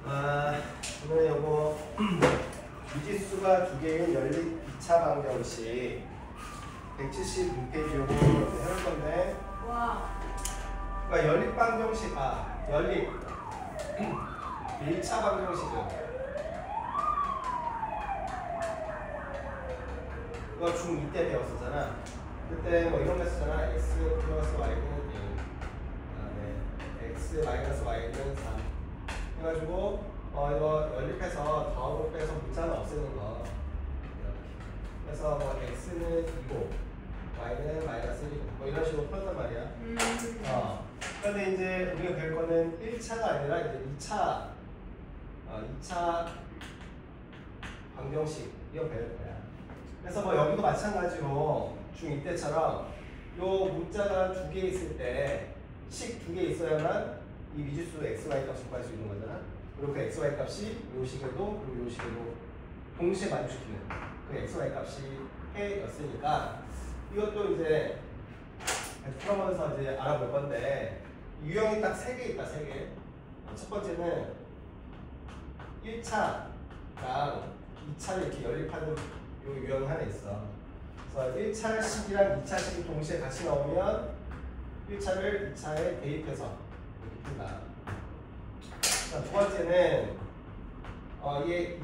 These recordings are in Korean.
오늘 요거 미지수가 두 개인 연립 2차 방정식 176페이지 요거 해볼 건데, 그러니까 연립 방정식, 연립 1차 방정식은 이거 중2 때 배웠었잖아. 그때 뭐 이런 거 했었잖아. x 플러스 y는 0, 그다음에 x 마이너스 y는 3 해가지고 이거 연립해서 더하고 빼서 문자는 없애는 거. 그래서 뭐 x는 2고 y는 마이너스 1이고 뭐 이런 식으로 풀었단 말이야. 그런데 이제 우리가 배울 거는 1차가 아니라 이제 2차 방정식 이거 배울 거야. 그래서 뭐 여기도 마찬가지로 중2 때처럼 요 문자가 두 개 있을 때 식 두 개 있어야만 이 미지수 x, y 값을 구할 수 있는 거잖아. 그리고 그 x, y 값이 요 식에도 그리고 요 식에도 동시에 만족시키는 그 x, y 값이 해였으니까 이것도 이제 풀어보면서 이제 알아볼 건데, 유형이 딱 3개 있다. 3개. 첫 번째는 1차랑 2차를 이렇게 연립하는 요 유형이 하나 있어. 그래서 1차식이랑 2차식이 동시에 같이 나오면 1차를 2차에 대입해서 이렇게 푼다. 자, 두 번째는 얘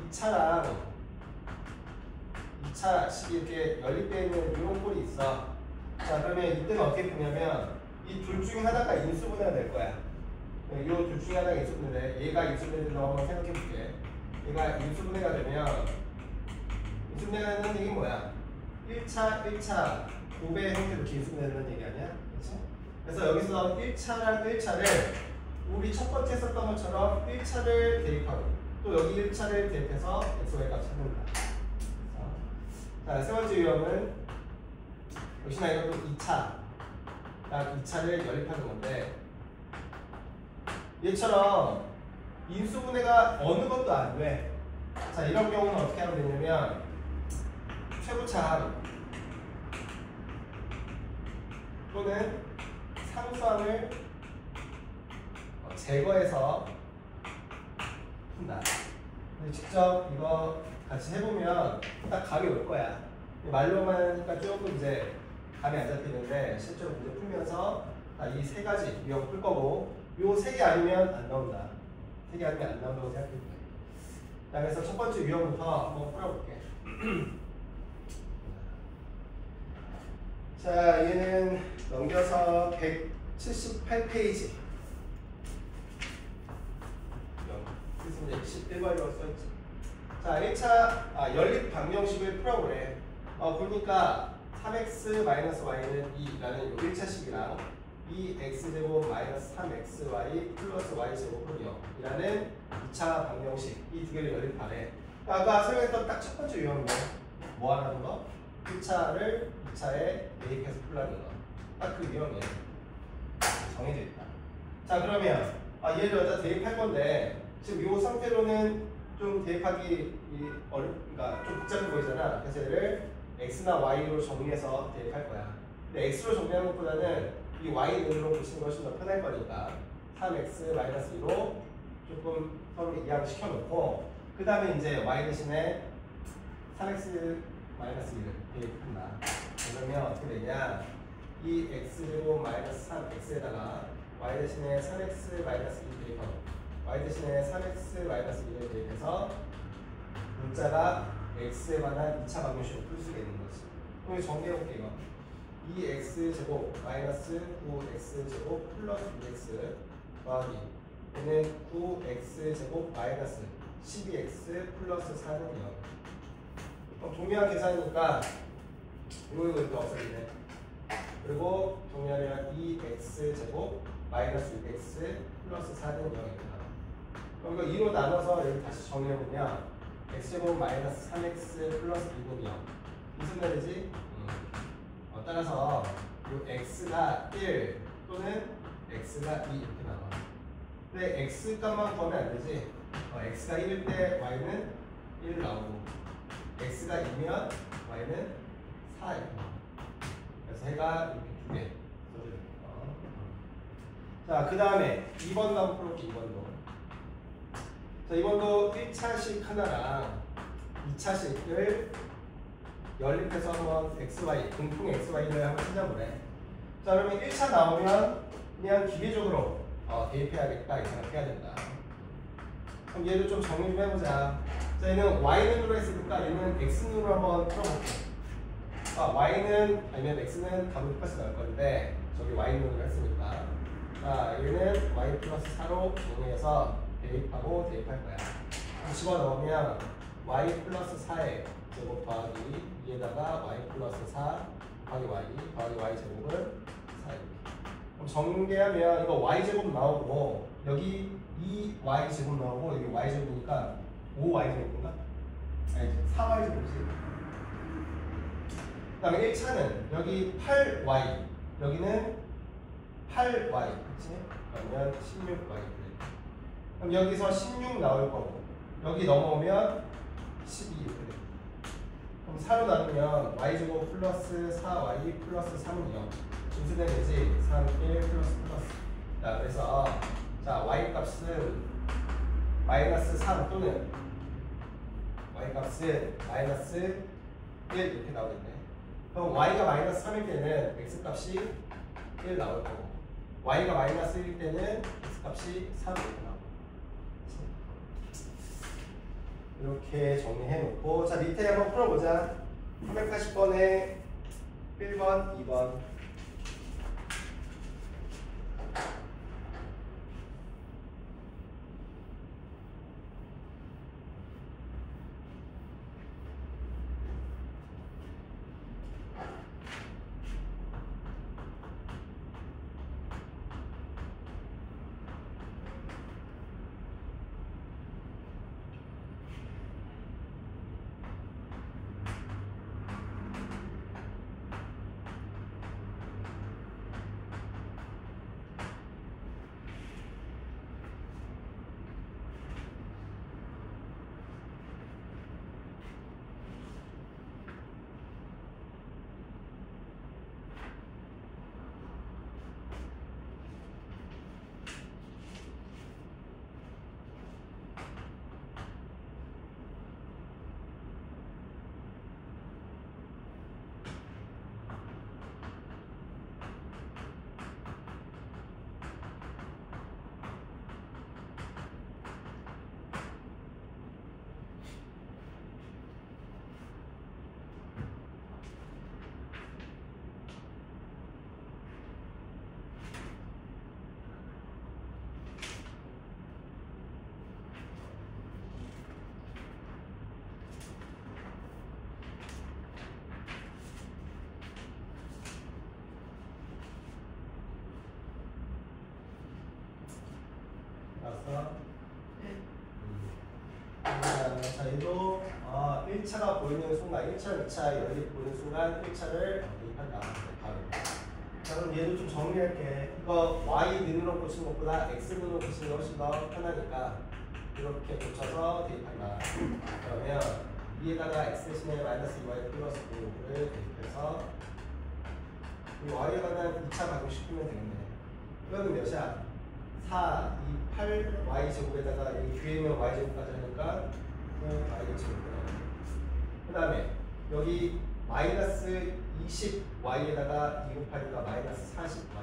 2차식이 이렇게 연립되어 있는 이런 꼴이 있어. 자, 그러면 이때는 어떻게 푸냐면 이 둘 중에 하나가 인수분해가 될 거야. 이 둘 중에 하나가 인수분해돼. 얘가 인수분해된다고 한번 생각해 볼게. 얘가 인수분해가 되면, 인수분해가 되는 얘기 뭐야? 1차 곱의 형태로 이렇게 인수분해되는 얘기 아니야? 그렇지? 그래서 여기서 1차랑 1차를 우리 첫 번째 썼던 것처럼 1차를 대입하고 또 여기 1차를 대입해서 x, y 값 찾는다. 자, 세 번째 유형은 역시나 이것도 2차, 딱 2차를 연립하는 건데, 얘처럼 인수분해가 어느 것도 안 돼. 자, 이런 경우는 어떻게 하면 되냐면 최고차항 또는 상수항을 제거해서 푼다. 직접 이거 같이 해보면 딱 감이 올 거야. 말로만 하니까 조금 이제 감이 안 잡히는데 실제로 문제 풀면서 이 세 가지 유형 풀 거고, 요 세 개 아니면 안 나온다. 세 개 아니면 안 나온다고 생각해 볼게. 자, 그래서 첫 번째 유형부터 한번 풀어볼게. 자, 얘는 넘겨서 178페이지. 그래서 이제 11번이라고 써있지. 자, 1차 연립 방정식을 풀어보래. 보니까 3x-y는 2라는 1차식이랑 2x제곱 마이너스 3xy 플러스 y제곱은 0이라는 2차 방정식, 이 두 개를 연립하래. 아까 설명했던 딱 첫 번째 유형인데 뭐 하라는 거? 1차를 2차에 대입해서 풀라는 거. 딱 그 유형이에요. 정해져 있다. 자, 그러면 얘를 여기다 대입할 건데, 지금 이 상태로는 좀 대입하기 그러니까 좀 복잡해 보이잖아. 그래서 얘를 x나 y로 정리해서 대입할 거야. 근데 x로 정리하는 것보다는 이 y는으로 보시는 것이 더 편할 거니까 3x-2로 조금 서로 이항시켜 놓고, 그 다음에 이제 y 대신에 3x-1을 대입한다. 그러면 어떻게 되냐? 이 x제곱 마이너스 3x에다가 y 대신에 3x-2 대입하고 y 대신에 3x-2를 대입해서 문자가 x에 관한 2차 방정식으로 풀 수가 있는 거지. 그럼 정리해볼게. 이거 2x제곱 마이너스 9x제곱 플러스 6x 더하기 얘는 9x제곱 마이너스 12x 플러스 4는 0. 동일한 계산이니까 이거 이렇게 없어지네. 그리고 정리하면 2x제곱 마이너스 6x 플러스 4는 0입니다. 그럼 이거 2로 나눠서 여기 다시 정리해보면 x제곱 마이너스 3x 플러스 2는 0. 무슨 말이지? 따라서 이 x가 1 또는 x가 2 이렇게 나와. 근데 x 값만 구하면 안 되지. x가 1일 때 y는 1 나오고, x가 2면 y는 4 이렇게 나와. 그래서 해가 이렇게 두 개 써주는 거. 자, 그 다음에 2번도 한번 풀어볼게. 2번도. 자, 이번도 1차식 하나랑 2차식을 연립해서 한번 XY, 공통 XY를 한번 찾아보래. 자, 그러면 1차 나오면 그냥 기계적으로 대입해야겠다 이 생각해야 된다. 그럼 얘도 좀 정리 좀 해보자. 자, 얘는 Y는으로 했으니까 얘는 X는으로 한번 풀어볼게. Y는 아니면 X는 답은 똑같이 나올 건데 저기 Y는으로 했으니까 자, 얘는 Y 플러스 4로 정리해서 대입하고 대입할 거야. 집어넣으면 Y 플러스 4의 제곱 더하기 2에다가 Y 플러스 4 더하기 Y 제곱은 4 이렇게. 그럼 정리하면 이거 Y 제곱 나오고 여기 2Y 제곱 나오고 여기 Y 제곱이니까 5Y 제곱인가? 아니지 4Y 제곱이지. 그 다음에 1차는 여기 8Y 여기는 8Y 그치? 그러면 16Y 그럼 여기서 16 나올 거고 여기 넘어오면 12 이렇게 돼. 그럼 4로 나누면 y제곱 플러스 4y 플러스 3은 0 인수되면 되지. 3, 1 플러스. 자, 그래서 자 y 값은 마이너스 3 또는 y 값은 마이너스 1 이렇게 나오겠네. 그럼 y가 마이너스 3일 때는 x 값이 1 나올 거고 y가 마이너스 1일 때는 x 값이 3 이렇게 나올 거고 이렇게 정리해 놓고 자 밑에 한번 풀어보자. 380번에 1번, 2번 알았어? 자, 얘도 1차가 보이는 순간 1차, 2차 연립 보이는 순간 1차를 대입한다. 바로. 자, 그럼 얘도 좀 정리할게. 이거 y 는으로 고치는 것보다 x 는으로 고치는 게 훨씬 더 편하니까 이렇게 고쳐서 대입한다. 그러면 위에다가 x 대신에 마이너스 2y 플러스 9를 대입해서 이 y에 관한 2차 방정식하면 되겠네. 이거는 몇이야? 4, 2, 8 y 제곱에다가 여기 뒤에 있는 y 제곱까지 하니까 9y 제곱. 그 다음에 여기 마이너스 20y에다가 2 곱하니까 마이너스 40y.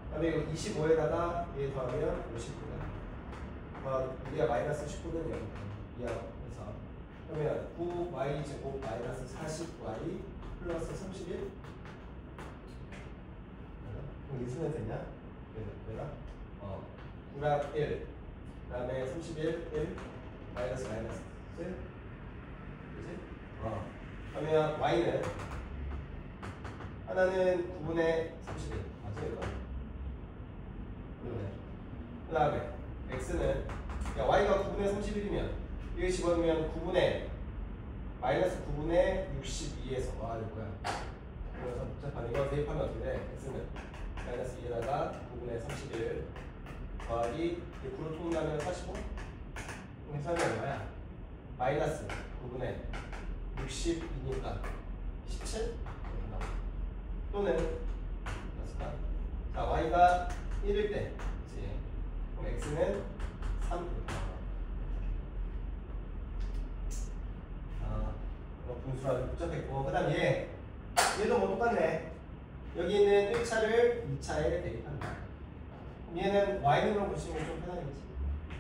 그 다음에 이거 25에다가 얘 더하면 59다. 우리가 마이너스 19는 0 이하에서 그러면 9y 제곱 마이너스 40y 플러스 31. 그럼 이수면 되냐? 내가 9랑 1, 그 다음에 31, 1, 마이너스 1. 그치? 그러면 y는 하나는 9분의 31. 맞지 이거? 그 다음에 x는 y가 9분의 31이면 이거 집어넣으면 9분의 마이너스 9분의 62에서 이거야. 그래서 복잡한 이거 대입하면 어떻게 돼? x는 마이너스 2에다가 9분의 31 더하기 9로 통분하면 45? 계산이 얼마야? 마이너스 9분의 60이니까 17? 또는 자 y가 1일 때 그치? 그럼 x는 3. 인수로 복잡했고, 그 다음 얘도 뭐 똑같네. 여기 있는 1차를 2차에 대입한다. 얘는 y는으로 보시면 좀 편하겠지.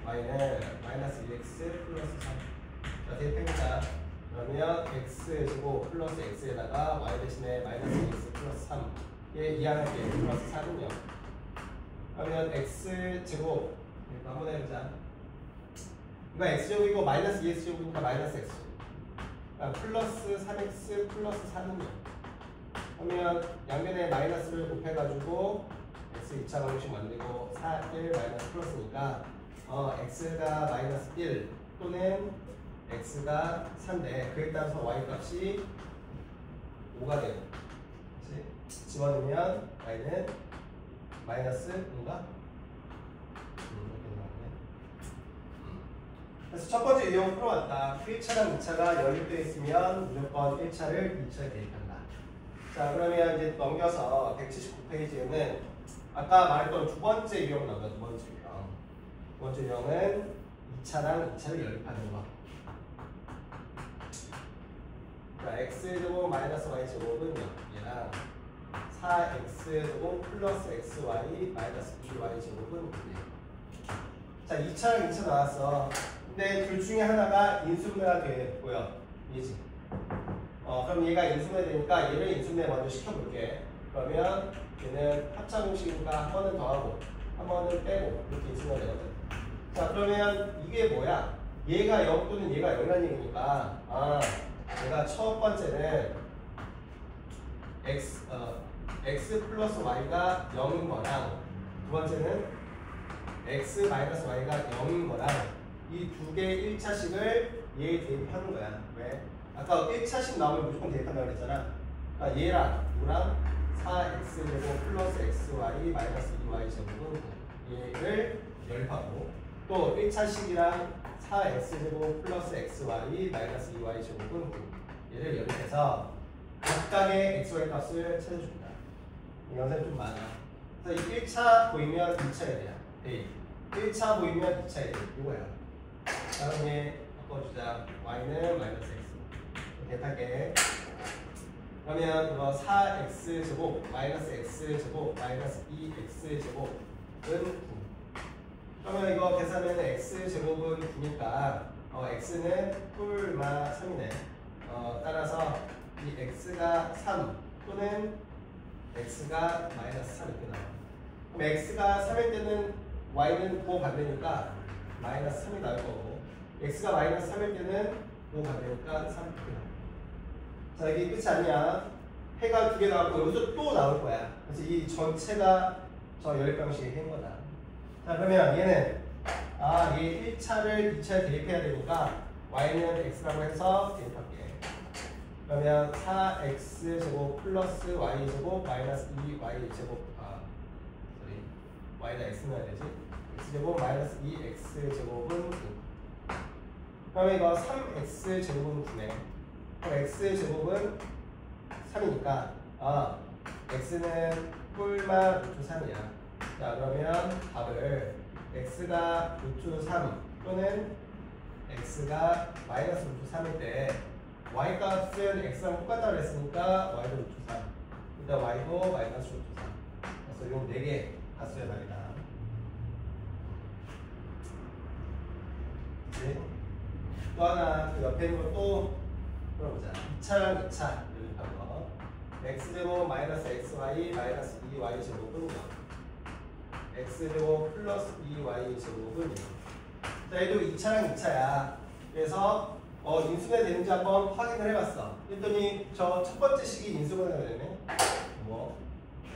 y는 마이너스 2x 플러스 3. 자, 대입합니다. 그러면 x제곱 플러스 x에다가 y 대신에 마이너스 2x 플러스 3. 얘 이항할게. 플러스 4는요. 그러면 x제곱 이거 한번 해보자. 이거 x제곱이고 마이너스 2x제곱이니까 마이너스 x. 그러니까 플러스 3x 플러스 4는요. 그러면 양변에 마이너스를 곱해가지고 x 2차 방정식 만들고 4, 1 마이너스 플러스니까 x가 마이너스 1 또는 x가 3인데 그에 따라서 y 값이 5가 돼요. 그치? 집어넣으면 y는 마이너스 5인가? 그래서 첫 번째 유형 풀어왔다. 1차랑 2차가 연립되어 있으면 무조건 1차를 2차에 대입한다. 자, 그러면 이제 넘겨서 179페이지에는 아까 말했던 두 번째 유형 나온다. 두 번째 유형. 두 번째 유형은 2차랑 2차를 연립하는 거. 자, x제곱 마이너스 y제곱은 얘랑 4x제곱 플러스 xy 마이너스 2y제곱은 자, 2차랑 2차 나왔어. 근데 둘 중에 하나가 인수분해가 되고요. 얘지. 그럼 얘가 인수분해 되니까 얘를 인수분해 먼저 시켜볼게. 그러면 얘는 합차 공식이니까 한 번은 더하고 한 번은 빼고 이렇게 인수분해 되거든. 자, 그러면 이게 뭐야? 얘가 0 또는 얘가 0이라는 얘기니까 얘가 첫 번째는 x 플러스 y가 0인 거랑 두 번째는 x 마이너스 y가 0인 거랑 이 두 개의 1차식을 얘에 대입하는 거야. 왜? 아까 1차식 나오면 무조건 대입한다고 그랬잖아. 그러니까 얘랑 이거랑 4x제곱 플러스 xy 마이너스 2y 제곱은 얘를 연립하고 또 1차식이랑 4x제곱 플러스 xy 마이너스 2y 제곱은 얘를 연립해서 각각의 xy 값을 찾아줍니다. 이 영상이 좀 많아. 그래서 이 1차 보이면 2차에 대한 대입, 1차 보이면 2차에 대입 이거야. 다음에 바꿔주자. y는 마이너스 x 대타게. 그러면 이거 4x제곱 마이너스 x제곱 마이너스 2x제곱은 9. 그러면 이거 계산하면 x제곱은 9니까 x는 뿔마 3이네. 따라서 이 x가 3 또는 x가 마이너스 3 이렇게 나와. 그럼 x가 3일 때는 y는 5 반대니까 마이너스 3이 나올 거고 x가 마이너스 3일 때는 5 반대니까 3 이렇게 나와. 자, 이게 끝이 아니야. 해가 두 개 나왔고 여기서 또 나올 거야. 그래서 이 전체가 저 연립방식의 해인 거다. 자, 그러면 얘는 얘 1차를 2차에 대입해야 되니까 y는 x라고 해서 대입할게. 그러면 4x제곱 플러스 y제곱 마이너스 2y제곱 y다 x 넣어야 되지. x제곱 마이너스 2x제곱은 9. 그러면 이거 3x제곱은 9네. 그럼 x제곱은 3이니까 x는 뿔마 루트 3이야. 자, 그러면 답을 x가 루트 3 또는 x가 마이너스 루트 3일 때 y 값은 x랑 똑같다고 그랬으니까 y도 루트 3 일단 y도 마이너스 루트 3 그래서 요 4개 값수의 답이다. 네. 또 하나 그 옆에 있는 거 또 풀어보자. 2차랑 2차 연립한 거 x제곱 마이너스 xy 마이너스 2y 제곱은 0 x제곱 플러스 2y 제곱은 0. 자, 얘도 2차랑 2차야. 그래서 인수분해 되는지 한번 확인을 해봤어. 그랬더니 저 첫 번째 식이 인수분해가 되네. 뭐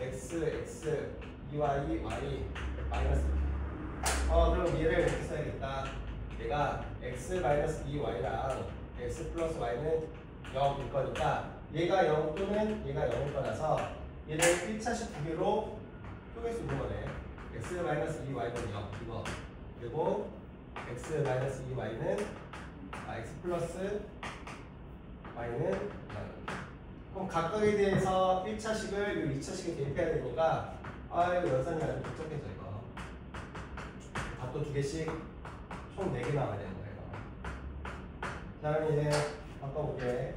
x, x, 2y, y 마이너스. 그럼 얘를 이렇게 써야겠다. 얘가 x 마이너스 2y랑 x 플러스 y는 0일 거니까 얘가 0 또는 얘가 0일 거라서 얘를 1차식 두 개로 쪼갤 수 있는 거네. x 마이너스 2y는 0 이거. 그리고 x 마이너스 2y는 x 플러스 y는 0. 그럼 각각에 대해서 1차식을 2차식에 대입해야 되니까 이거 연산이 아주 복잡해져 이거. 답도 두 개씩 총 4개 나와야 되는 거예요. 자, 그럼 이제 바꿔볼게.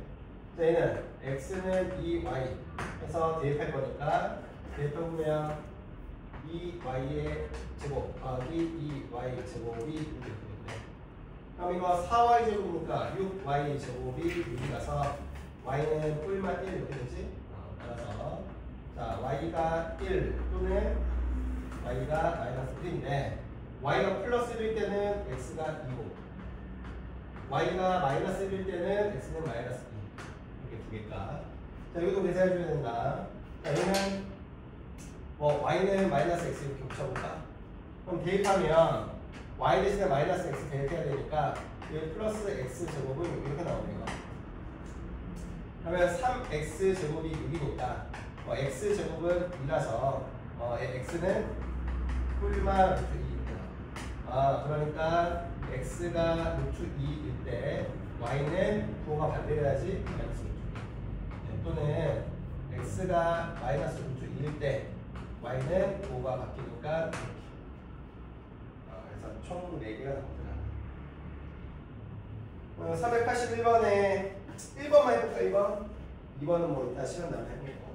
자, 얘는 x는 2y 해서 대입할 거니까 대입해보면 2y의 제곱 더하기 2y 제곱이 이렇게 되겠네. 그럼 이거 4y 제곱이니까 6y 제곱이 6이라서 y는 뿔만 1 이렇게 되지? 따라서 자 y가 1 또는 y가 마이너스 1인데 y가 플러스 1일 때는 x가 2고 y가 마이너스 1일 때는 x는 마이너스 2 이렇게 두 개가. 자 이것도 계산해줘야 된다. 자 얘는 뭐 y는 마이너스 x 이렇게 붙여볼까? 그럼 대입하면 y 대신에 마이너스 x 대입해야 되니까 이 플러스 x 제곱은 이렇게 나오네요. 그러면 3x 제곱이 6이니까 x 제곱은 2라서 x는 뿔마 루트 2입니다. 그러니까 x가 루트 2일 때 y는 부호가 반대해야지 마이너스 루트 2. 또는 x가 마이너스 루트 2일 때 y는 부호가 바뀌니까 이렇게. 그래서 총 4개가 나오더라. 381번에 1번만 해볼까 1번? 2번은 뭐 이따 시간 나면 해보고.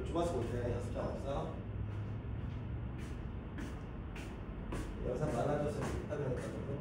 좁아서 못해. 연습장 없어? 영상 많아져서 하면 되거든.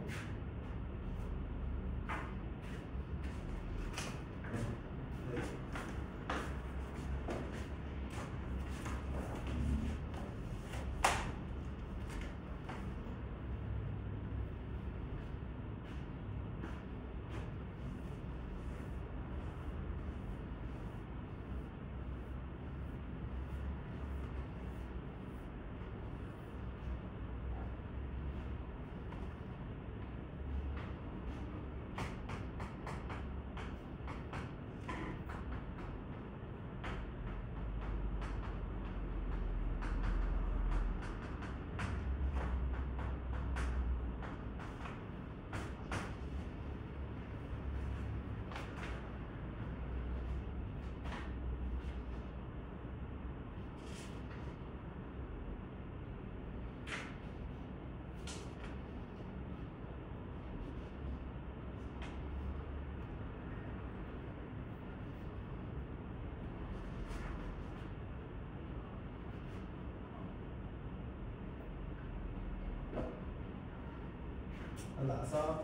나왔어?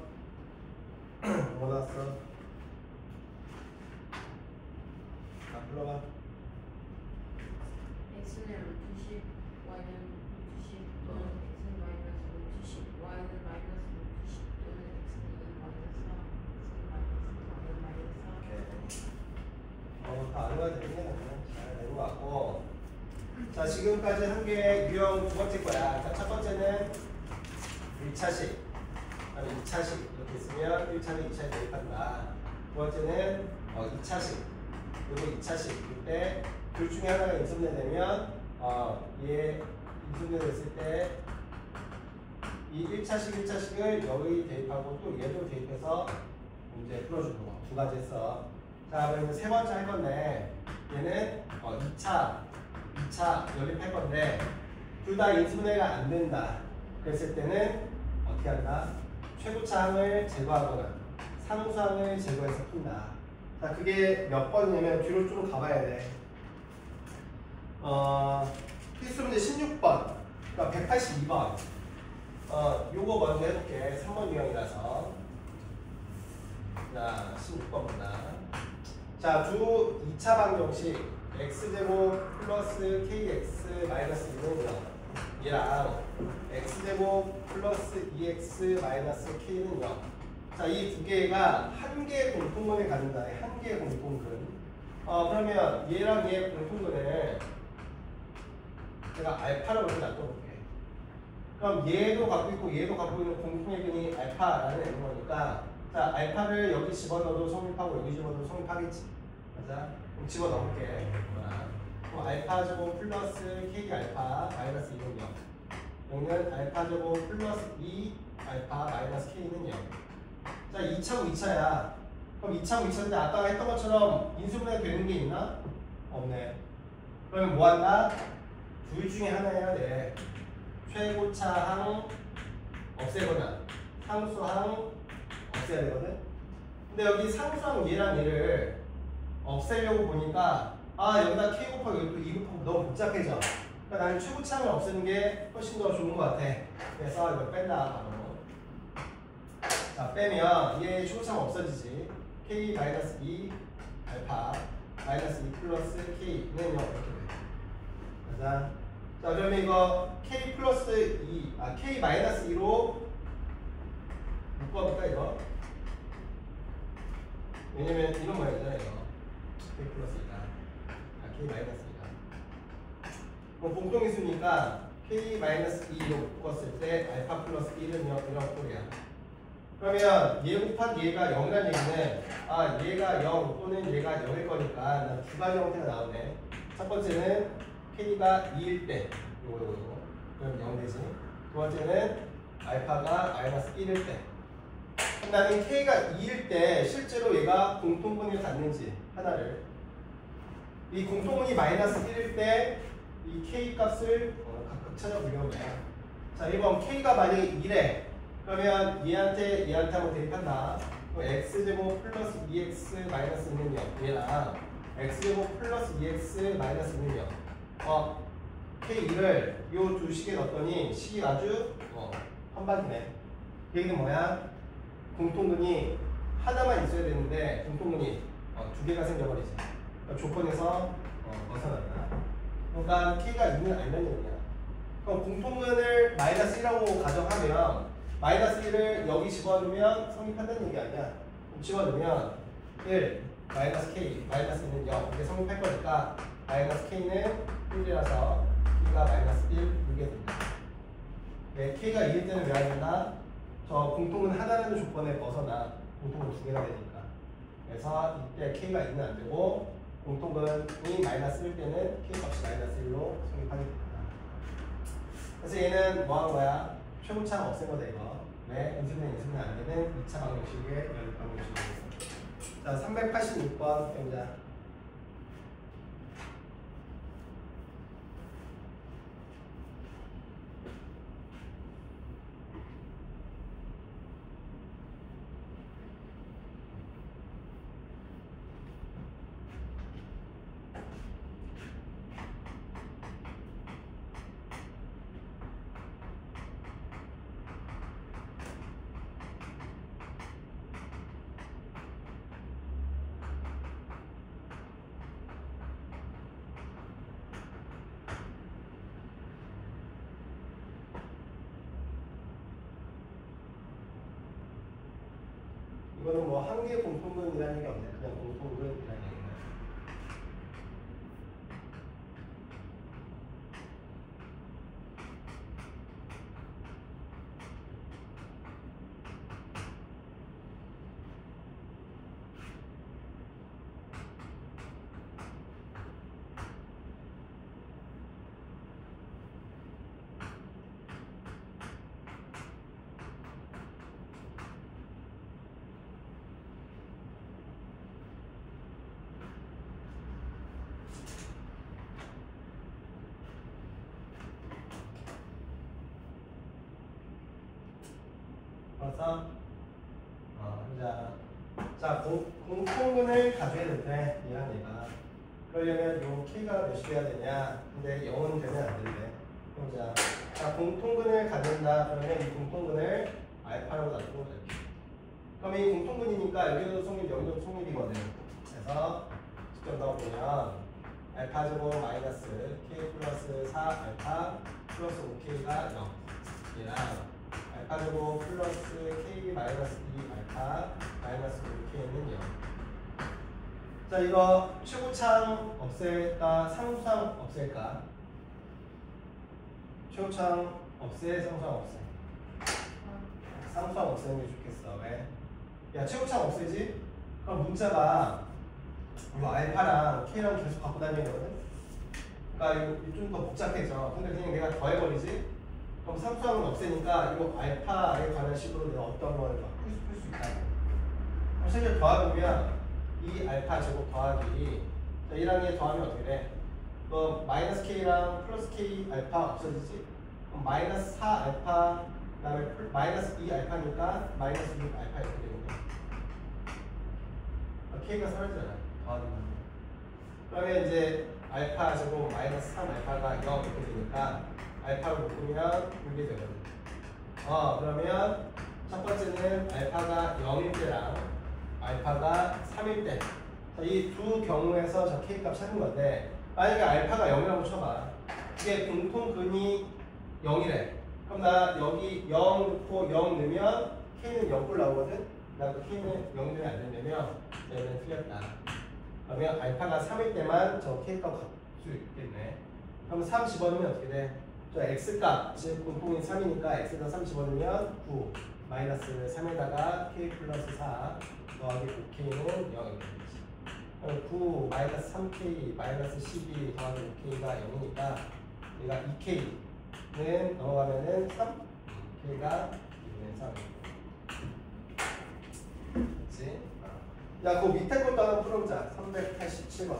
뭐 나왔어? 불러봐. x는 루트 10, y는 루트 10 또는 x는 마이너스 루트 10, y는 마이너스 루트 10 또는 x는 마이너스 4, x는 마이너스 4, 마이너스 4. 다 알아야 되겠네. 잘 되는 것 같고. 자, 지금까지 한 개 유형 두 번째 거야. 자, 첫 번째는 1차식. 2차식 이렇게 있으면 1차는 2차에 대입한다. 두 번째는 2차식. 그리고 2차식. 이때 둘 중에 하나가 인수분해되면 얘 인수분해됐을 때 이 1차식을 여기 대입하고 또 얘도 대입해서 문제 풀어주는 거. 두 가지 했어. 자, 그러면 세 번째 할 건데 얘는 2차 연립할 건데 둘 다 인수분해가 안 된다. 그랬을 때는 어떻게 한다? 최고차항을 제거하거나 상수항을 제거해서 푼다. 자, 그게 몇 번이냐면 뒤로 좀 가봐야 돼. 필수 문제 16번. 그러니까 182번. 요거 먼저 해볼게. 3번 유형이라서. 자, 16번보다. 자, 주 2차 방정식 x제곱 플러스 kx 마이너스 2는 얘랑 x제곱 플러스 2x 마이너스 k는 0. 자, 이 두 개가 한 개의 공통근을 갖는다. 한 개의 공통근. 그러면 얘랑 얘의 공통근을 제가 알파라고 이렇게 놔둬볼게. 그럼 얘도 갖고 있고 얘도 갖고 있는 공통의 근이 알파라는 애인 거니까 자, 알파를 여기 집어넣어도 성립하고 여기 집어넣어도 성립하겠지. 맞아? 그럼 집어넣을게. 그럼 알파 제곱 플러스 k 알파 마이너스 2는 0. 0은 알파 제곱 플러스 2 알파 마이너스 k는 0. 자, 2차고 2차야. 그럼 2차고 2차인데 아까 했던 것처럼 인수분해 되는 게 있나? 없네. 그러면 뭐 한다? 둘 중에 하나 해야 돼. 최고차항 없애거나 상수항 없애야 되거든? 근데 여기 상수항 얘랑 얘를 없애려고 보니까 여기다 k 곱하기 여기 또 2 곱하기 너무 복잡해져. 그러니까 나는 최고차항을 없애는 게 훨씬 더 좋은 것 같아. 그래서 이걸 뺀다 바로. 자, 빼면 얘 최고차항 없어지지. k-2 알파 마이너스 2 플러스 k는 0 이렇게 돼. 맞아? 자, 그러면 이거 k 플러스 2, k 마이너스 2로 묶어볼까 이거? 왜냐면 이런 모양이잖아 이거. k 플러스 2가 k 마이너스 2가. 그럼 공통인수니까 k 마이너스 2로 묶었을 때 알파 플러스 1은 0 이런 꼴이야. 그러면 얘 곱하기 얘가 0이라는 얘기는 얘가 0 또는 얘가 0일 거니까 두 가지 형태가 나오네. 첫 번째는 k가 2일 때 요거 그럼 0 되지. 두 번째는 알파가 마이너스 1일 때. 그럼 나는 k가 2일 때 실제로 얘가 공통분을 갖는지 하나를, 이 공통분이 마이너스 1일 때 이 k 값을 각각 찾아보려고 해요. 자, 1번 k가 만약에 1에 그러면 얘한테 한번 대입한다. 그럼 x제곱 플러스 2x 마이너스는 0 얘랑 x제곱 플러스 2x 마이너스는 0. k1을 요 두 식에 넣었더니 식이 아주 한박이네. 얘는 뭐야? 공통분이 하나만 있어야 되는데 공통분이 두 개가 생겨버리지. 그러니까 조건에서 벗어난다. 그러니까 k가 2는 아니라는 얘기야. 그럼 공통분을 마이너스 1이라고 가정하면 마이너스 1을 여기 집어넣으면 성립한다는 얘기 아니야. 집어넣으면 1 마이너스 k 마이너스는 0 이렇게 성립할 거니까 마이너스 k는 1이라서 k가 마이너스 1 이게 된다. 네, k가 2일 때는 왜 안 된다? 저 공통은 하나라는 조건에 벗어나 공통은 두 개가 되니까. 그래서 이때 k가 2는 안 되고 공통분이 마이너스 1 때는 k 값이 마이너스 1로 성립하게 됩니다. 그래서 얘는 뭐 하는 거야? 최고차항 없앤 거다 이거. 왜? 인수분해 안 되는 2차 방정식의 연립 방정식이겠어. 자, 386번 해보자. 이거는 뭐 한 개 공통분이라는 얘기 없네. 그냥 공통분이라는 얘기네. 벌써? 자, 공통분을 가져야 되는데 얘랑 얘가 그러려면 요 k가 몇이 돼야 되냐? 근데 0은 되면 안 된대. 그럼 자, 공통분을 갖는다. 그러면 이 공통분을 알파로 놔두고 이렇게. 그럼 이 공통분이니까 여기도 성립, 여기도 성립이거든. 그래서 직접 넣어보면 알파 제곱 마이너스 k 플러스 4 알파 플러스 5k가 0 얘랑 알파 제곱 플러스 k 마이너스 2 알파 마이너스 5k는 0. 자, 이거 최고차항 없앨까? 상수항 없앨까? 최고차항 없애? 상수항 없애? 상수항 없애는 게 좋겠어. 왜? 야, 최고차항 없애지? 그럼 문자가 이거 알파랑 K랑 계속 갖고 다녀야 되거든. 그러니까 이거 좀 더 복잡해져. 근데 그냥 내가 더해버리지. 그럼 상수항은 없애니까 이거 알파에 관한 식으로 내가 어떤 걸 풀 수 있다. 그럼 실제 더하면 이 알파 제곱 더하기 1항에 더하면 어떻게 돼? 너 마이너스 K랑 플러스 K 알파 없어지지? 그럼 마이너스 4 알파 그다음에 마이너스 2 알파니까 마이너스 6 알파 이렇게 되는 거야. K가 사라지잖아. 더하기만. 그러면 이제 알파 제곱 마이너스 3 알파가 0 이렇게 되니까 알파를 묶으면 이게 되거든. 그러면 첫 번째는 알파가 0일 때랑 알파가 3일 때. 이 두 경우에서 저 K 값 찾는 건데, 만약에 알파가 0이라고 쳐봐. 이게 공통근이 0이래. 그럼 나 여기 0 넣고 0 넣으면 K는 0꼴 나오거든? 나 그 K는 0 되면 안 된다면 얘는 틀렸다. 그러면 알파가 3일 때만 저 K 값 갈 수 있겠네. 그럼 3 집어넣으면 어떻게 돼? 저 X 값, 즉 공통인 3이니까 X에다 3 집어넣으면 9 마이너스 3에다가 K 플러스 4 더하기 5K는 0이 되겠지. 9 마이너스 3K 마이너스 12 더하기 5K가 0이니까 얘가 2K는 넘어가면은 3 K가 2는 3 그치? 야, 그 밑에 것도 하나 풀어보자. 387번.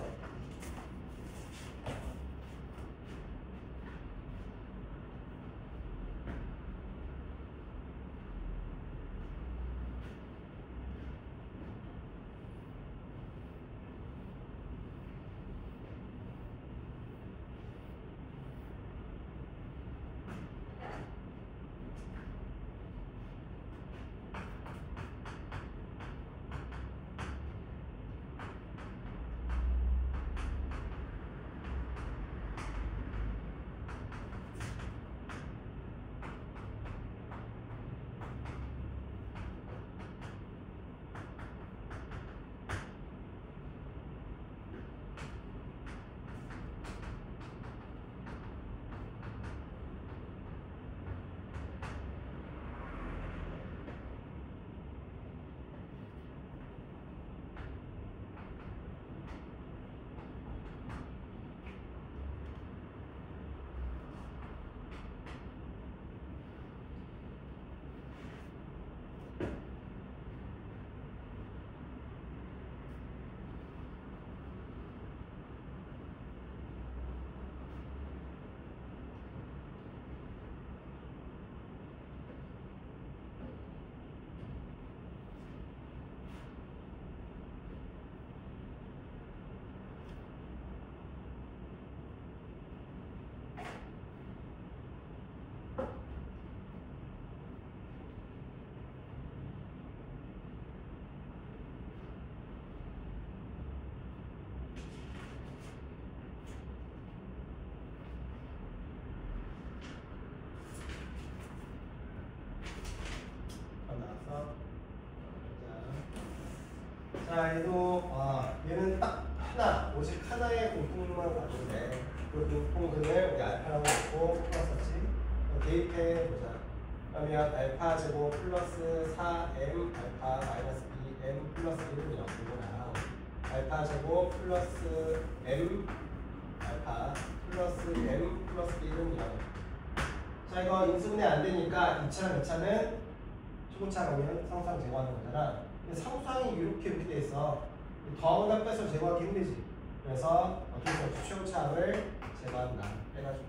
자, 얘는 딱 하나, 오직 하나의 공통만 가는데 그 공통근을 우리 알파라고 놓고 풀었었지. 대입해 보자. 그러면 알파 제곱 플러스 4m 알파 마이너스 2m 플러스 1은 0이구나. 알파 제곱 플러스 m 알파 플러스 m 플러스 1은 0. 자, 이거 인수분해 안 되니까 2차랑 2차는 초고차 가면 상수항 제거하는 거잖아. 상수항이 이렇게 돼 있어. 더하거나 빼서 제거하기 힘들지. 그래서 어쩔 수 없이 최고차를 제거한다. 빼가지고.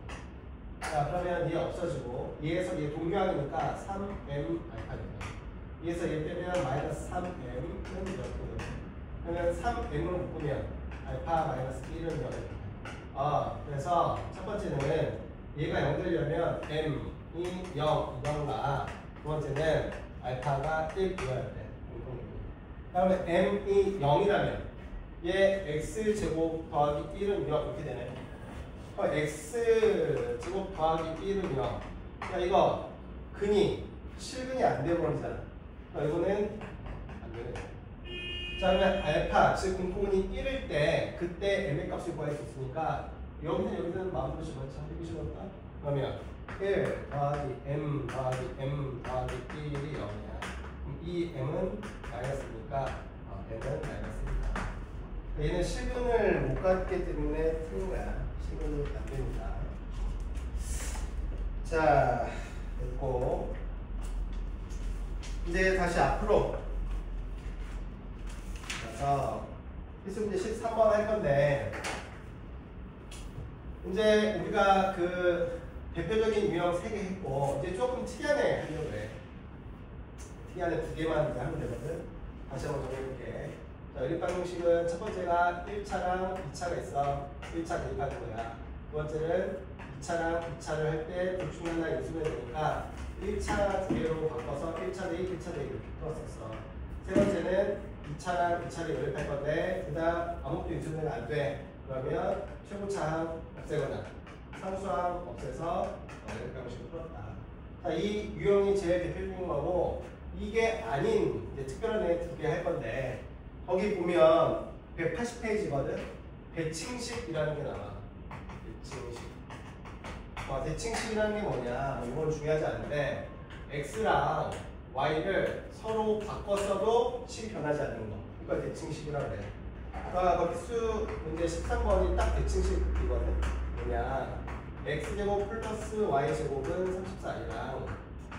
자, 그러면 얘 없어지고 얘에서 얘 동류항이니까 3m 알파입니다. 얘에서 얘 빼면 마이너스 3m는 몇 거거든. 그러면 3m으로 묶으면 알파 마이너스 1은 0입니다. 그래서 첫 번째는 얘가 0 되려면 m이 0이던가 두 번째는 알파가 1이어야 돼. 다음에 m이 0이라면 얘 x제곱 더하기 1은 0 이렇게 되네. x제곱 더하기 1은 0. 그러니까 이거 근이 실근이 안 되어버리잖아. 그러니까 이거는 안 되네. 자, 그러면 알파 즉 공통근이 1일 때 그때 m의 값을 구할 수 있으니까 여기는 마음대로 집어넣자. 여기 집어넣을까? 그러면 1 더하기 m 더하기 m 더하기 1이 0이야. 그럼 이 m은 마이너스니까 m은 마이너스입니다. 얘는 실근을 못 갔기 때문에 틀린 거야. 실근은 안 됩니다. 자, 됐고. 이제 다시 앞으로 가서 필수 문제 13번 할 건데, 이제 우리가 그 대표적인 유형 3개 했고, 이제 조금 특이한 애 하려고 해. 특이한 애 2개만 이제 하면 되거든. 다시 한번 정해볼게. 자, 연립방정식은 첫 번째가 1차랑 2차가 있어. 1차 대입하는 거야. 두 번째는 2차랑 2차를 할 때 불충분한 인수면 되니까 1차 두 개로 바꿔서 1차 대입, 1차 대입 이렇게 풀었었어. 세 번째는 2차랑 2차를 연립할 건데 둘 다 아무것도 인수면 안 돼. 그러면 최고차항 없애거나 상수항 없애서 연립방정식을 풀었다. 자, 이 유형이 제일 대표적인 거고, 이게 아닌 이제 특별한 애 2개 할 건데, 거기 보면 180페이지거든. 대칭식이라는 게 나와. 대칭식. 대칭식이라는 게 뭐냐? 이건 중요하지 않은데, x랑 y를 서로 바꿨어도 식이 변하지 않는 거. 이걸 대칭식이라고 그래. 그러니까 거기 수 문제 13번이 딱 대칭식이거든. 뭐냐? x제곱 플러스 y제곱은 34이랑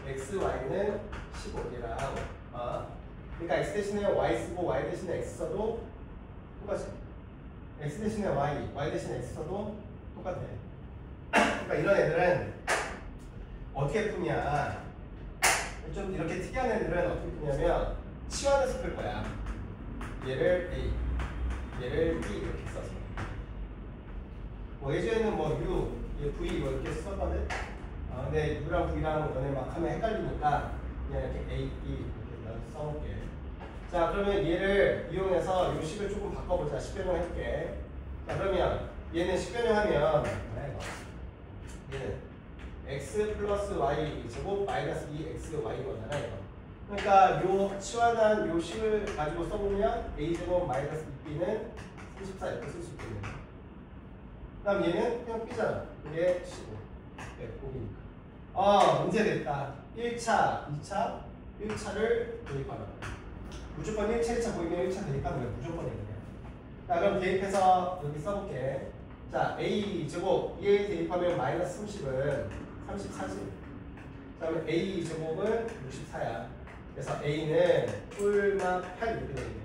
xy는 15이랑 그러니까 x 대신에 y 쓰고 y 대신에 x 써도 똑같이. x 대신에 y 대신에 x 써도 똑같아. 그러니까 이런 애들은 어떻게 푸냐? 좀 이렇게 특이한 애들은 어떻게 푸냐면 치환해서 풀 거야. 얘를 a, 얘를 b 이렇게 써서. 뭐 예전에는 뭐 u, 얘 v 뭐 이렇게 썼거든. 근데 u랑 v랑 너네 막 하면 헷갈리니까 그냥 이렇게 a, b 이렇게 나도 써볼게. 자, 그러면 얘를 이용해서 이 식을 조금 바꿔보자. 식변형 해볼게. 자, 그러면 얘는 식변형하면 얘는 x 플러스 y 제곱 마이너스 2xy거잖아 이거. 그러니까 요 치환한 요 식을 가지고 써보면 a 제곱 마이너스 2b는 34 이렇게 쓸 수 있겠네. 그 다음 얘는 그냥 b잖아. 이게 15. 네, 5이니까. 문제 됐다. 1차, 2차, 1차를 대입하라. 무조건 1차, 2차 보이면 1차 대입하는 거야. 무조건이거든요. 자, 그럼 대입해서 여기 써볼게. 자, a 제곱 2에 대입하면 마이너스 30은 34지. 그 다음에 a 제곱은 64야. 그래서 a는 뿔만 8 이렇게 되겠네.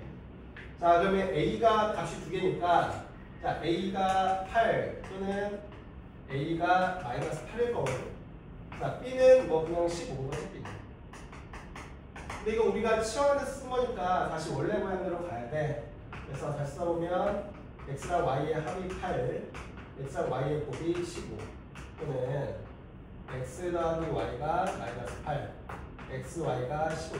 자, 그러면 a가 값이 두 개니까 자, a가 8 또는 a가 마이너스 8일 거거든. 자, b는 뭐 그냥 15인 거지. b. 근데 이거 우리가 치환해서 쓴 거니까 다시 원래 모양대로 가야 돼. 그래서 다시 써보면 x랑 y의 합이 8, x랑 y의 곱이 15 또는 x 더하기 y가 마이너스 8, xy가 15.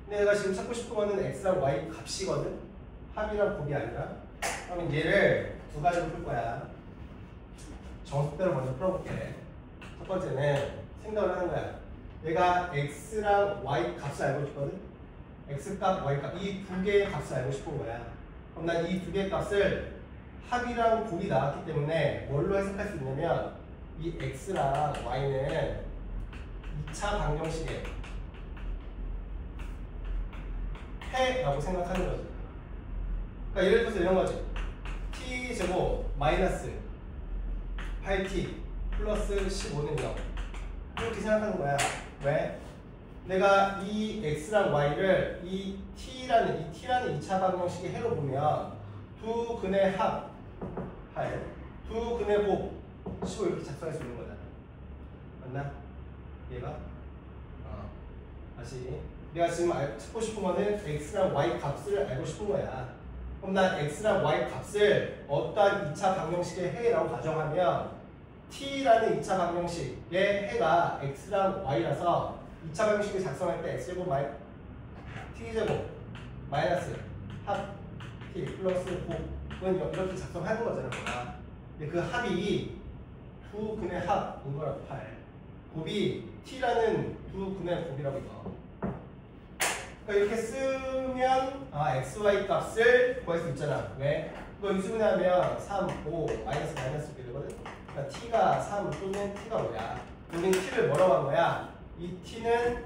근데 내가 지금 찾고 싶은 거는 x랑 y 값이거든. 합이랑 곱이 아니라. 그러면 얘를 두 가지로 풀 거야. 정석대로 먼저 풀어볼게. 첫 번째는 생각을 하는 거야. 내가 x랑 y 값을 알고 싶거든. x 값, y 값 이 두 개의 값을 알고 싶은 거야. 그럼 난 이 두 개의 값을 합이랑 곱이 나왔기 때문에 뭘로 해석할 수 있냐면 이 x랑 y는 2차 방정식의 해라고 생각하는 거지. 그러니까 예를 들어서 이런 거지. t 제곱 마이너스 8t 플러스 15는 0 이렇게 생각하는 거야. 왜? 내가 이 x랑 y를 이 t라는 2차 방정식의 해로 보면 두 근의 합 8, 두 근의 곱 15 이렇게 작성할 수 있는 거잖아. 맞나? 얘가? 다시 내가 지금 찾고 싶은 거는 x랑 y 값을 알고 싶은 거야. 그럼 난 x랑 y 값을 어떠한 2차 방정식의 해라고 가정하면 t라는 2차 방정식의 해가 x랑 y라서 2차 방정식을 작성할 때 x제곱 t제곱 마이너스 합 t 플러스 곱은 이렇게 작성하는 거잖아. 근데 그 합이 두 근의 합인 거라고 8. 곱이 t라는 두 근의 곱이라고 이거. 그러니까 이렇게 쓰면 xy 값을 구할 수 있잖아. 왜? 이거 인수분해하면 3, 5, 마이너스 이렇게 되거든. 그러니까 t가 3 또는 t가 뭐야? 우리는 t를 뭐라고 한 거야? 이 t는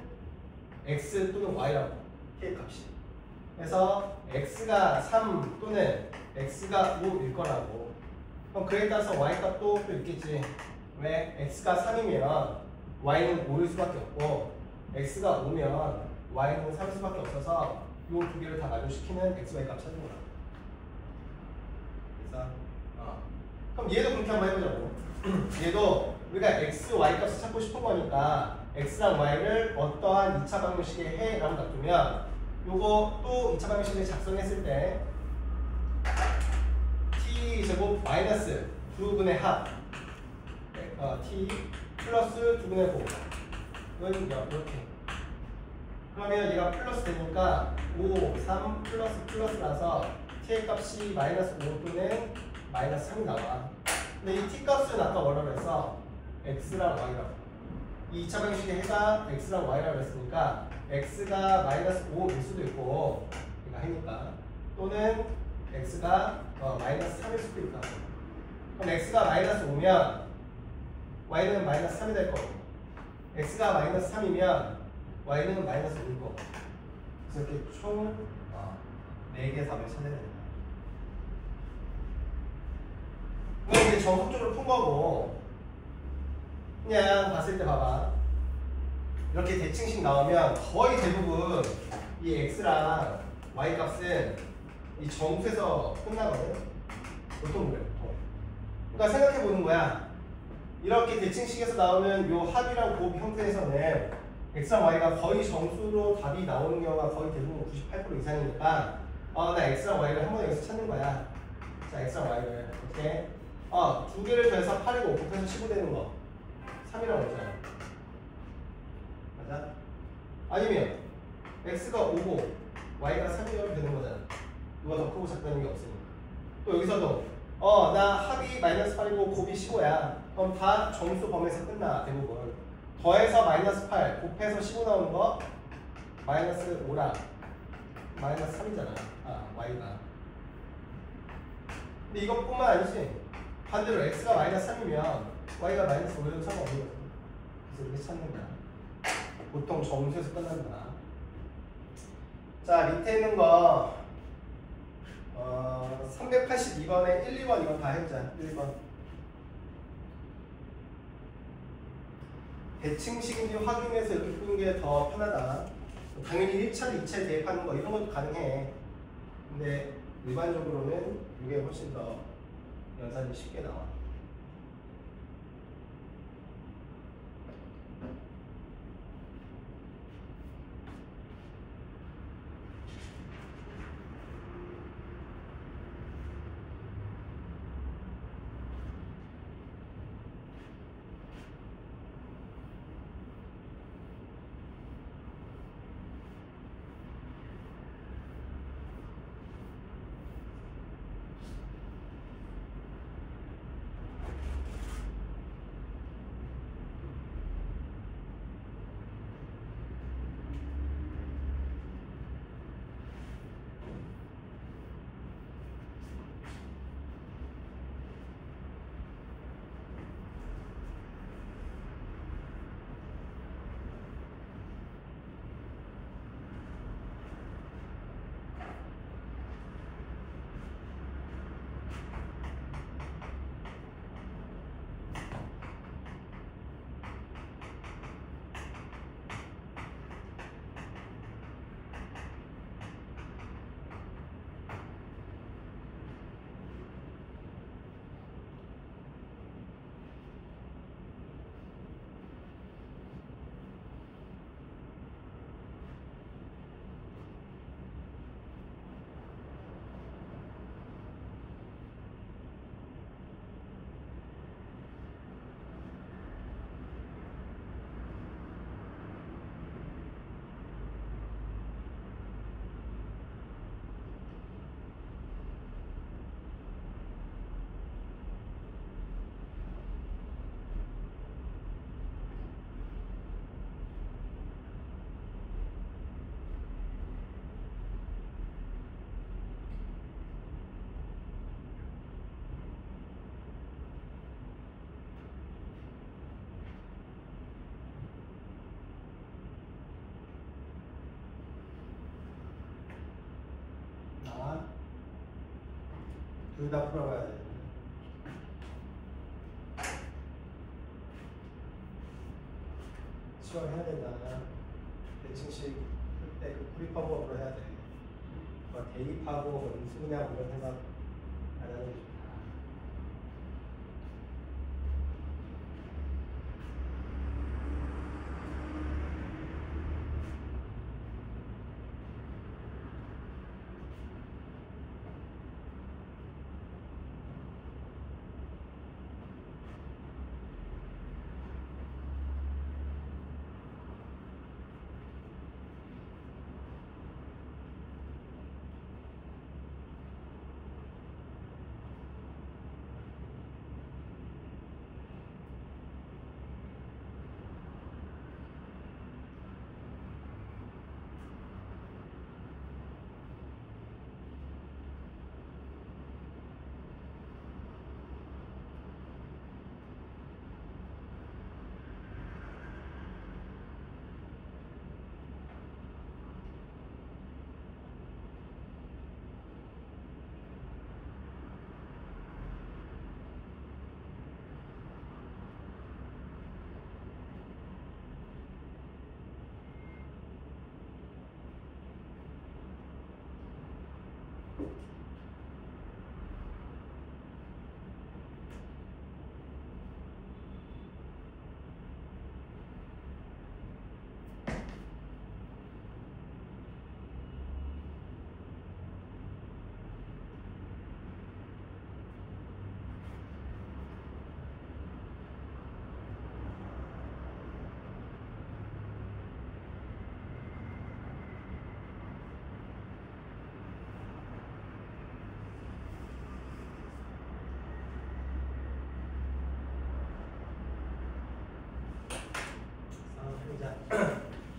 x 또는 y라고. t의 값이. 그래서 x가 3 또는 x가 5일 거라고. 그럼 그에 따라서 y 값도 또 있겠지. 왜? x가 3이면 y는 5일 수밖에 없고 x가 5면 y는 3일 수밖에 없어서 이 두 개를 다 만족시키는 x, y 값 찾는 거야. 그래서 그럼 얘도 그렇게 한번 해보자고. 얘도 우리가 x, y 값을 찾고 싶은 거니까 x랑 y를 어떠한 2차 방정식에 해 라고 놔두면 요거 또 2차 방정식을 작성했을 때 t 제곱 마이너스 2분의 합 t 플러스 2분의 5 이건 이렇게. 그러면 얘가 플러스 되니까 5, 3 플러스라서 t의 값이 마이너스 5 또는 마이너스 3이 나와. 근데 이 t 값은 아까 뭐라고 했어? x랑 y라고. 이 2차 방식의 해가 x랑 y라고 했으니까 x가 마이너스 5일 수도 있고 얘가 해니까 또는 x가 마이너스 3일 수도 있다. 그럼 x가 마이너스 5면 y는 마이너스 3이 될 거고 x가 마이너스 3이면 y는 마이너스 5일 거고. 그래서 이렇게 총 4개의 답을 찾아야 된다. 이건 이제 정석적으로 푼 거고 그냥 봤을 때 봐봐. 이렇게 대칭식 나오면 거의 대부분 이 x랑 y 값은 이 정수에서 끝나거든. 보통 그래, 보통. 그러니까 생각해 보는 거야. 이렇게 대칭식에서 나오는 요 합이랑 곱 형태에서는 x랑 y가 거의 정수로 답이 나오는 경우가 거의 대부분 98% 이상이니까 나 x랑 y를 한 번에 여기서 찾는 거야. 자, x랑 y를 이렇게 두 개를 더해서 8이고 곱해서 15 되는 거 3이라고 했잖아. 맞아? 아니면 x가 5고 y가 3이면 되는 거잖아. 누가 더 크고 작다는 게 없으니까. 또 여기서도 나 합이 마이너스 8이고 곱이 15야. 그럼 다 정수 범위에서 끝나 대부분. 더해서 마이너스 8 곱해서 15 나오는 거 마이너스 5랑 마이너스 3이잖아. y가. 근데 이것뿐만 아니지. 반대로 x가 마이너스 3이면 y가 마이너스 5여도 상관없는 거지. 그래서 이렇게 찾는 거야. 보통 정수에서 끝난다. 자, 밑에 있는 거 382번에 1, 2번 이건 다 해보자. 1번. 대칭식인지 확인해서 이렇게 푸는 게 더 편하다. 당연히 1차를 2차에 대입하는 거 이런 것도 가능해. 근데 일반적으로는 이게 훨씬 더 연산이 쉽게 나와. 둘 다 풀어봐야 돼. 치환해야 된다. 대칭식 풀때 그 구립방법으로 해야 돼. 대입하고 인수분해하고 이런 생각 안 하는 게 좋다.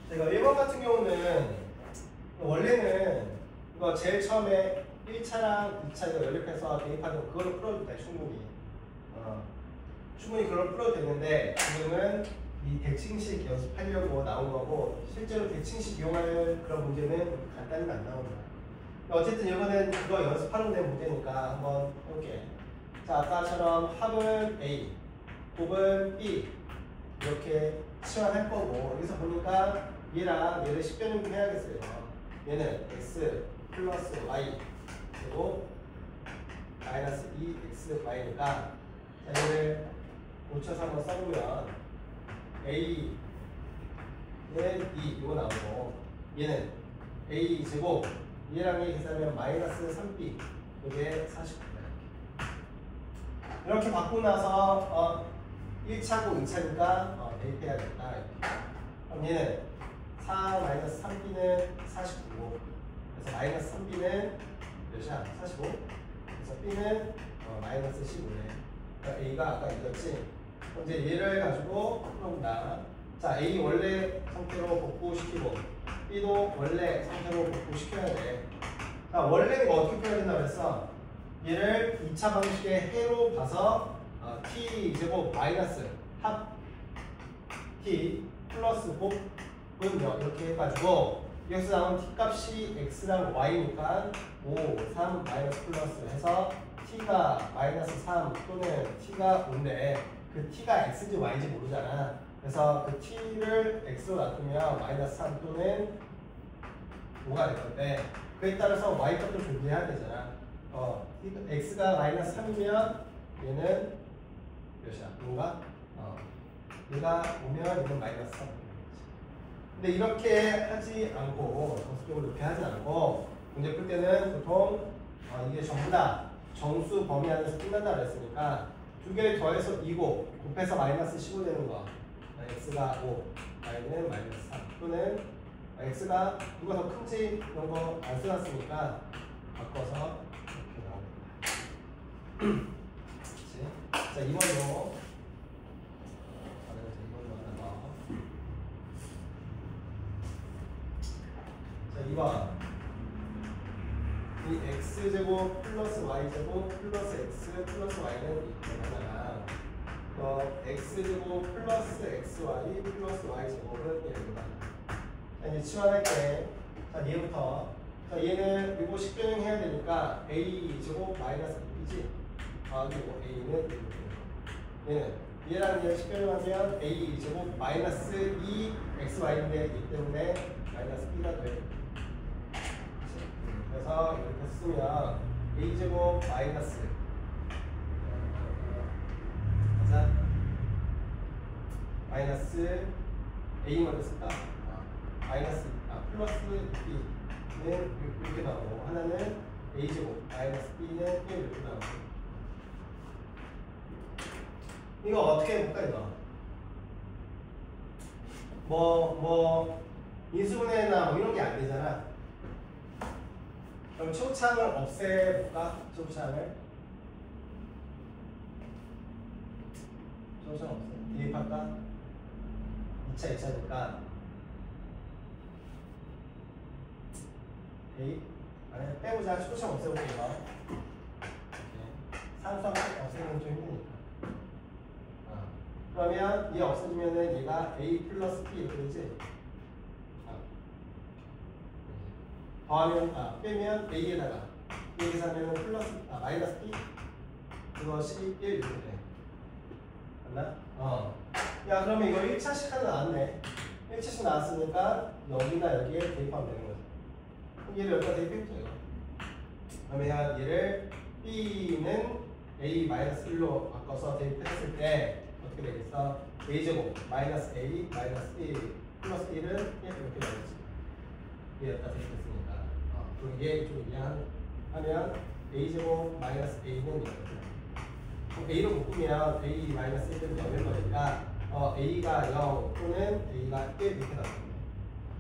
제가 1번 같은 경우는 원래는 이거 제일 처음에 1차랑 2차 이거 연립해서 대입하는 그걸로 풀어도 돼, 충분히. 충분히 그걸 풀어도 되는데 지금은 이 대칭식 연습하려고 나온 거고 실제로 대칭식 이용할 그런 문제는 간단히 안 나옵니다. 어쨌든 이번엔 그거 연습하는 데 문제니까 한번 해볼게. 자, 아까처럼 합은 A, 곱은 B 이렇게 치환할 거고 여기서 보니까 얘랑 얘를 식변형 해야겠어요. 얘는 x 플러스 y 그리고 마이너스 2xy니까 자, 얘를 고쳐서 한번 써보면 a는 2 이거 나오고 얘는 a 제곱 얘랑 얘 계산하면 마이너스 3b 이게 49다. 이렇게 바꾸고 나서 1차고 2차니까 대입해야겠다. 그럼 얘는 4 마이너스 3b는 49고 그래서 마이너스 3b는 몇이야? 45. 그래서 b는 마이너스 15네. 그러니까 a가 아까 이겼지? 그럼 이제 얘를 가지고 풀어본다. 자, a 원래 상태로 복구시키고 b도 원래 상태로 복구시켜야 돼. 자, 원래 이거 어떻게 풀어야 된다고 했어? 얘를 2차 방식의 해로 봐서 t 제곱 마이너스 합 t 플러스 곱은 이렇게 해가지고 여기서 나온 t 값이 x랑 y니까 5, 3 마이너스 플러스 해서 t가 마이너스 3 또는 t가 5인데 그 t가 x인지 y인지 모르잖아. 그래서 그 t를 x로 놔두면 마이너스 3 또는 5가 될 건데 그에 따라서 y 값도 존재해야 되잖아. x가 마이너스 3이면 얘는 몇이야? 5인가? 얘가 오면 얘는 마이너스 3. 근데 이렇게 하지 않고 정수적으로 이렇게 하지 않고 문제 풀 때는 보통 이게 전부 다 정수 범위 안에서 끝난다 그랬으니까 두 개를 더해서 2고 곱해서 마이너스 15 되는 거 x가 5, y는 마이너스 3 또는 x가 누가 더 큰지 이런 거 안 써놨으니까 바꿔서 이렇게 나옵니다. 자, 2번으로 자, 2번 이 x제곱 플러스 y제곱 플러스 x 플러스 y는 이거잖아. x제곱 플러스 xy 플러스 y제곱은 이거다. 자, 이제 치환할게. 자, 얘부터. 자, 얘는 이거 식변형 해야 되니까 a제곱 마이너스 2지. 더하기 a는 1. 얘는 얘랑 얘를 식별하면 a 제곱 마이너스 2xy인데 이 때문에 마이너스 b가 돼. 그래서 이렇게 쓰면 a 제곱 마이너스 자 마이너스 a 먼저 쓸까? 마이너스 플러스 b는 이렇게 나오고 하나는 a 제곱 마이너스 b는 1 이렇게 나오고. 이거 어떻게 해볼까 이거? 인수분해나 이런 게 안 되잖아. 그럼 초창을 없애볼까? 초창 없애. 대입할까? 2차니까 대입? 아니 빼보자. 초창 없애볼게요. 상수항 없애면 좀 힘드니까. 그러면 얘 없어지면은 얘가 a 플러스 b 이렇게 되지? 더하면 빼면 a에다가 얘 계산하면 플러스 마이너스 b 그것이 1 이렇게 돼. 맞나? 야 그러면 이거 1차씩 하나 나왔네. 1차씩 나왔으니까 여기나 여기에 대입하면 되는 거지. 얘를 여기다 대입해보자 이거. 그러면 얘를 b는 a 마이너스 1로 바꿔서 대입했을 때 어떻게 되겠어? a제곱 마이너스 a 마이너스 1 플러스 1은 이렇게 되겠지. 얘였다 대입했으니까. 그리고 얘 좀 이해하면 a제곱 마이너스 a는 이렇게 돼. a로 묶으면 a 마이너스 1은 0일 거니까 a가 0 또는 a가 1 이렇게 나옵니다.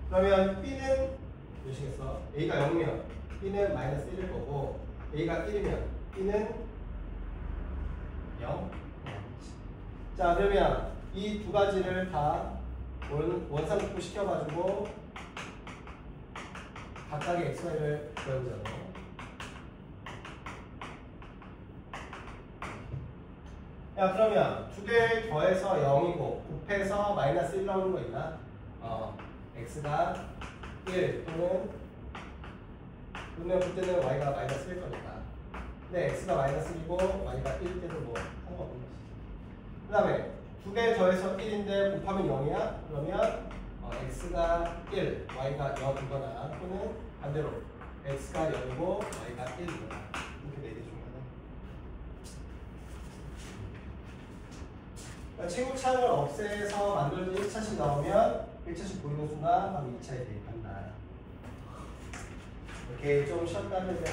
그러면 b는 몇이겠어? a가 0이면 b는 마이너스 1일 거고 a가 1이면 b는 0. 자 그러면 이 두 가지를 다 원상복구 시켜가지고 각각의 xy를 구해보자고. 야 그러면 두 개 더해서 0이고 곱해서 마이너스 1 나오는 거 있나? x가 1 또는 그때는 y가 마이너스 1 거니까. 근데 x가 마이너스 1이고 y가 1일 때도 뭐 상관없는 거지. 그 다음에 두 개 더해서 1인데 곱하면 0이야? 그러면 x가 1, y가 0이거나 또는 반대로 x가 0이고 y가 1이거나 이렇게 네 개 중에 하나. 최고차를 없애서 만들어진 1차씩 나오면 1차씩 보이는 순간 바로 2차에 대입한다. 이렇게 좀 쉬었다 하면